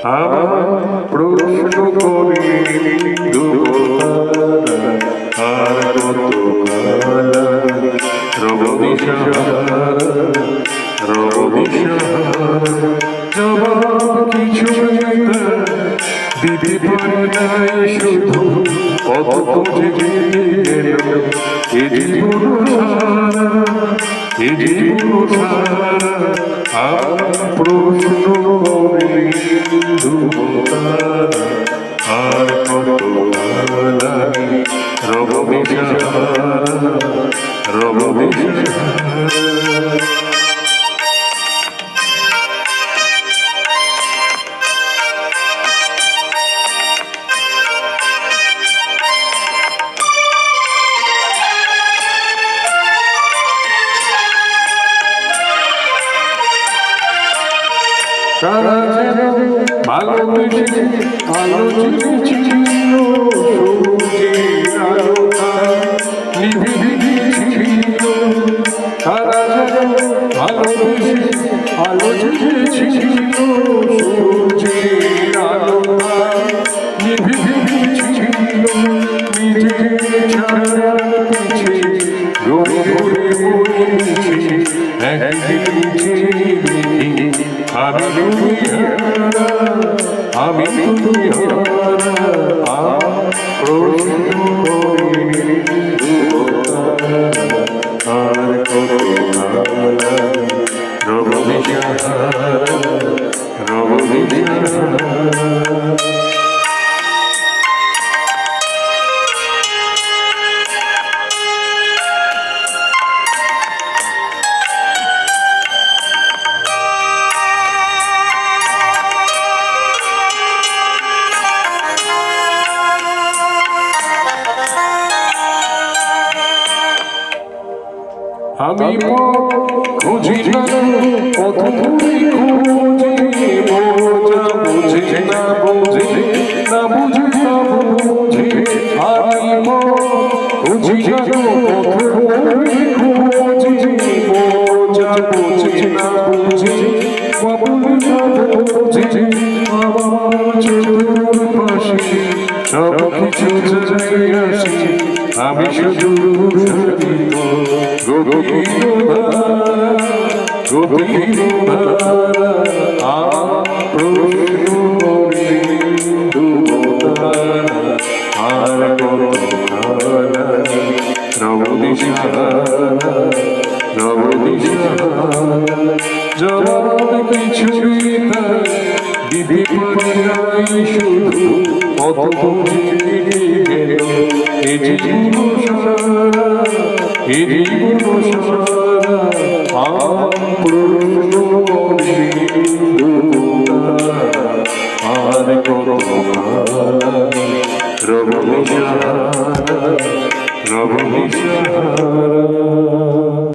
আমার প্রশ্ন করে আর কত রব জবাব কিছু দিতে পারে নাই শুধু কত খুঁজে গেল এ জীবন সারা এ জীবন সারা আর প্রশ্ন করে আর কত রব তারা যেন ভালোবেসে আলোচিত সূর্যের আলোটায় নিভে ছিল তারা যেন ভালোবেসে আলোচিত সূর্যের আলোটায় নিভে ছিল নিজের ছাড়া পিছে ঘুরে ঘুরে বলেছে আমি তুমি প্রশ্ন আর কত রব আমি খুঁজি কত খুঁজি বোঝা বুঝে না বুঝে না বুঝে না বুঝে আমি খুঁজি কত খুঁজি বোঝা বুঝে না বুঝে বাবুল না বুঝে আমার চতুর্পাশে সব কিছু জেনে আসি আমি শুধু জবাব কিছু দিদি শুধু কত এ জীবন সারা এ জীবন সারা আর কত রব